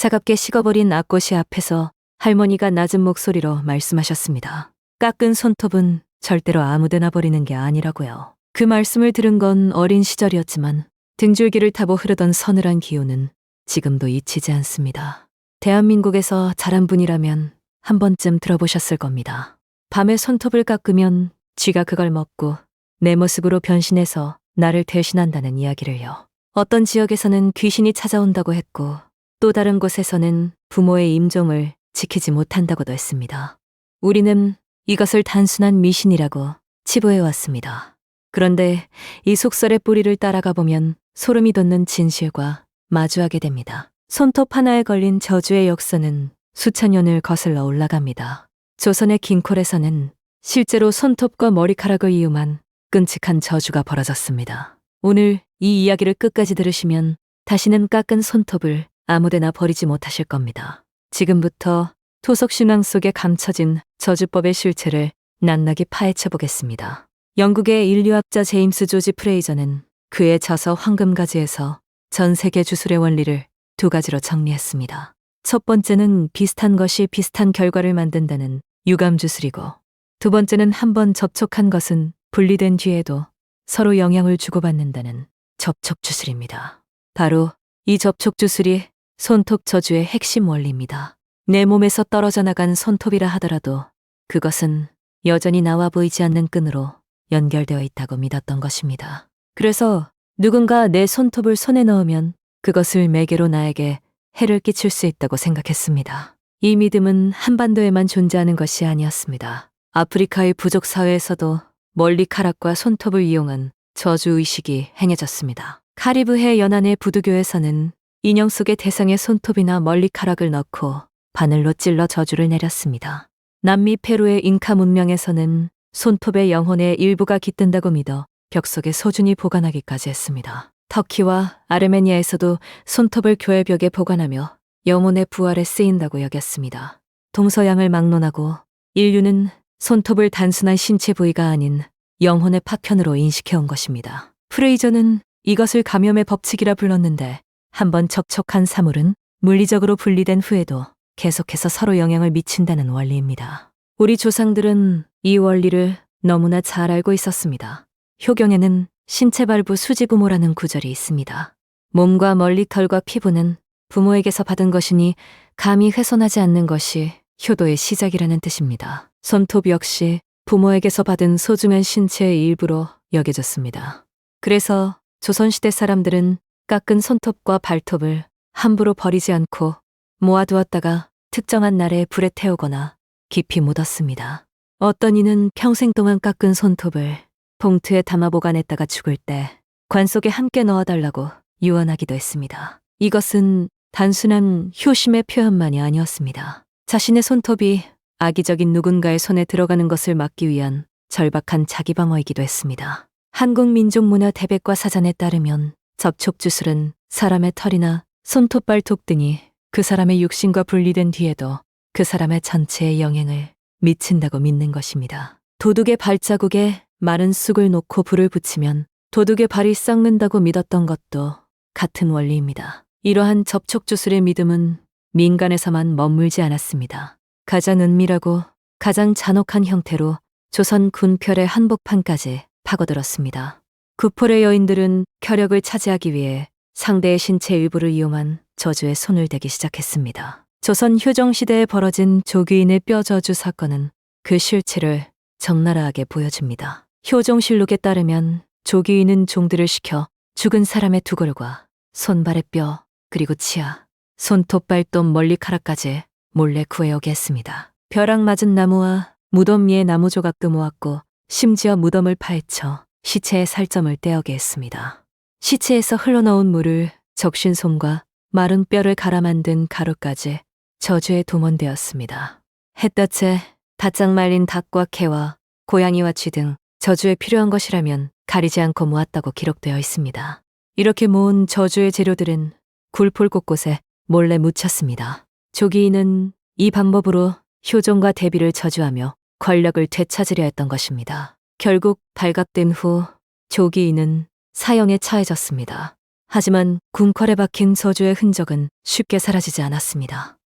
차갑게 식어버린 앞꽃이 앞에서 할머니가 낮은 목소리로 말씀하셨습니다. 깎은 손톱은 절대로 아무데나 버리는 게 아니라고요. 그 말씀을 들은 건 어린 시절이었지만 등줄기를 타고 흐르던 서늘한 기운은 지금도 잊히지 않습니다. 대한민국에서 자란 분이라면 한 번쯤 들어보셨을 겁니다. 밤에 손톱을 깎으면 쥐가 그걸 먹고 내 모습으로 변신해서 나를 대신한다는 이야기를요. 어떤 지역에서는 귀신이 찾아온다고 했고 또 다른 곳에서는 부모의 임종을 지키지 못한다고도 했습니다. 우리는 이것을 단순한 미신이라고 치부해왔습니다. 그런데 이 속설의 뿌리를 따라가 보면 소름이 돋는 진실과 마주하게 됩니다. 손톱 하나에 걸린 저주의 역사는 수천 년을 거슬러 올라갑니다. 조선의 긴콜에서는 실제로 손톱과 머리카락을 이용한 끔찍한 저주가 벌어졌습니다. 오늘 이 이야기를 끝까지 들으시면 다시는 깎은 손톱을 아무데나 버리지 못하실 겁니다. 지금부터 토속신앙 속에 감춰진 저주법의 실체를 낱낱이 파헤쳐 보겠습니다. 영국의 인류학자 제임스 조지 프레이저는 그의 저서 황금가지에서 전 세계 주술의 원리를 두 가지로 정리했습니다. 첫 번째는 비슷한 것이 비슷한 결과를 만든다는 유감주술이고, 두 번째는 한번 접촉한 것은 분리된 뒤에도 서로 영향을 주고받는다는 접촉주술입니다. 바로 이 접촉주술이 손톱 저주의 핵심 원리입니다. 내 몸에서 떨어져 나간 손톱이라 하더라도 그것은 여전히 나와 보이지 않는 끈으로 연결되어 있다고 믿었던 것입니다. 그래서 누군가 내 손톱을 손에 넣으면 그것을 매개로 나에게 해를 끼칠 수 있다고 생각했습니다. 이 믿음은 한반도에만 존재하는 것이 아니었습니다. 아프리카의 부족 사회에서도 멀리카락과 손톱을 이용한 저주의식이 행해졌습니다. 카리브해 연안의 부두교에서는 인형 속의 대상의 손톱이나 멀리카락을 넣고 바늘로 찔러 저주를 내렸습니다. 남미 페루의 잉카 문명에서는 손톱의 영혼의 일부가 깃든다고 믿어 벽 속에 소중히 보관하기까지 했습니다. 터키와 아르메니아에서도 손톱을 교회 벽에 보관하며 영혼의 부활에 쓰인다고 여겼습니다. 동서양을 막론하고 인류는 손톱을 단순한 신체 부위가 아닌 영혼의 파편으로 인식해온 것입니다. 프레이저는 이것을 감염의 법칙이라 불렀는데 한번 접촉한 사물은 물리적으로 분리된 후에도 계속해서 서로 영향을 미친다는 원리입니다. 우리 조상들은 이 원리를 너무나 잘 알고 있었습니다. 효경에는 신체발부 수지부모라는 구절이 있습니다. 몸과 멀리털과 피부는 부모에게서 받은 것이니 감히 훼손하지 않는 것이 효도의 시작이라는 뜻입니다. 손톱 역시 부모에게서 받은 소중한 신체의 일부로 여겨졌습니다. 그래서 조선시대 사람들은 깎은 손톱과 발톱을 함부로 버리지 않고 모아두었다가 특정한 날에 불에 태우거나 깊이 묻었습니다. 어떤 이는 평생 동안 깎은 손톱을 봉투에 담아 보관했다가 죽을 때 관 속에 함께 넣어달라고 유언하기도 했습니다. 이것은 단순한 효심의 표현만이 아니었습니다. 자신의 손톱이 악의적인 누군가의 손에 들어가는 것을 막기 위한 절박한 자기방어이기도 했습니다. 한국민족문화 대백과 사전에 따르면 접촉주술은 사람의 털이나 손톱 발톱 등이 그 사람의 육신과 분리된 뒤에도 그 사람의 전체에 영향을 미친다고 믿는 것입니다. 도둑의 발자국에 마른 쑥을 놓고 불을 붙이면 도둑의 발이 썩는다고 믿었던 것도 같은 원리입니다. 이러한 접촉주술의 믿음은 민간에서만 머물지 않았습니다. 가장 은밀하고 가장 잔혹한 형태로 조선 군별의 한복판까지 파고들었습니다. 구폴의 여인들은 켜력을 차지하기 위해 상대의 신체 일부를 이용한 저주에 손을 대기 시작했습니다. 조선 효정시대에 벌어진 조귀인의 뼈 저주 사건은 그 실체를 적나라하게 보여줍니다. 효정실록에 따르면 조귀인은 종들을 시켜 죽은 사람의 두골과 손발의 뼈, 그리고 치아, 손톱, 발톱, 멀리카락까지 몰래 구해오게 했습니다. 벼락 맞은 나무와 무덤 위에 나무 조각도 모았고 심지어 무덤을 파헤쳐 시체의 살점을 떼어게 했습니다. 시체에서 흘러나온 물을 적신솜과 마른 뼈를 갈아 만든 가루까지 저주에 동원되었습니다. 햇볕에 바짝 말린 닭과 개와 고양이와 쥐 등 저주에 필요한 것이라면 가리지 않고 모았다고 기록되어 있습니다. 이렇게 모은 저주의 재료들은 굴폴 곳곳에 몰래 묻혔습니다. 조귀인은 이 방법으로 효종과 대비를 저주하며 권력을 되찾으려 했던 것입니다. 결국 발각된 후 조귀인은 사형에 처해졌습니다. 하지만 궁컬에 박힌 저주의 흔적은 쉽게 사라지지 않았습니다.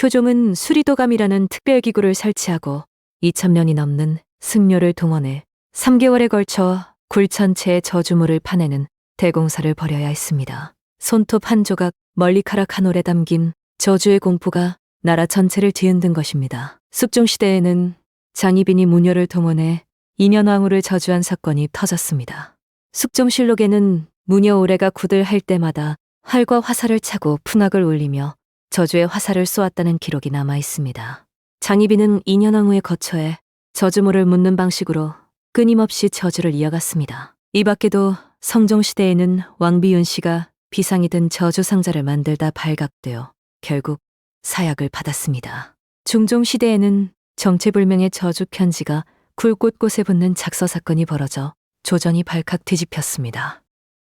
효종은 수리도감이라는 특별기구를 설치하고 2000년이 넘는 승려를 동원해 3개월에 걸쳐 굴 전체의 저주물을 파내는 대공사를 벌여야 했습니다. 손톱 한 조각, 머리카락 한 올에 담긴 저주의 공포가 나라 전체를 뒤흔든 것입니다. 숙종시대에는 장희빈이 무녀를 동원해 인현왕후를 저주한 사건이 터졌습니다. 숙종실록에는 무녀 오래가 굿을 할 때마다 활과 화살을 차고 풍악을 울리며 저주의 화살을 쏘았다는 기록이 남아 있습니다. 장희빈은 인현왕후의 거처에 저주물을 묻는 방식으로 끊임없이 저주를 이어갔습니다. 이 밖에도 성종시대에는 왕비윤 씨가 비상이 든 저주 상자를 만들다 발각되어 결국 사약을 받았습니다. 중종시대에는 정체불명의 저주 편지가 굴 곳곳에 붙는 작서 사건이 벌어져 조정이 발칵 뒤집혔습니다.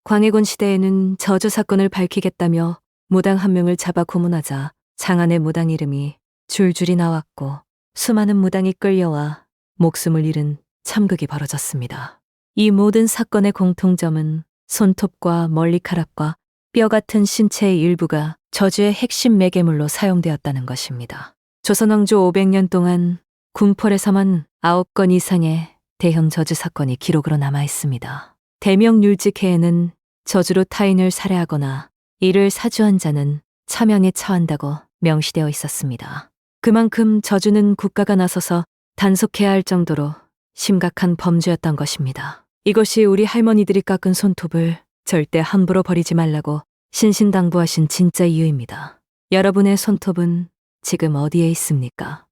광해군 시대에는 저주 사건을 밝히겠다며 무당 한 명을 잡아 고문하자 장안의 무당 이름이 줄줄이 나왔고 수많은 무당이 끌려와 목숨을 잃은 참극이 벌어졌습니다. 이 모든 사건의 공통점은 손톱과 머리카락과 뼈 같은 신체의 일부가 저주의 핵심 매개물로 사용되었다는 것입니다. 조선왕조 500년 동안 궁궐에서만 9건 이상의 대형 저주 사건이 기록으로 남아 있습니다. 대명률직해에는 저주로 타인을 살해하거나 이를 사주한 자는 처명에 처한다고 명시되어 있었습니다. 그만큼 저주는 국가가 나서서 단속해야 할 정도로 심각한 범죄였던 것입니다. 이것이 우리 할머니들이 깎은 손톱을 절대 함부로 버리지 말라고 신신당부하신 진짜 이유입니다. 여러분의 손톱은 지금 어디에 있습니까?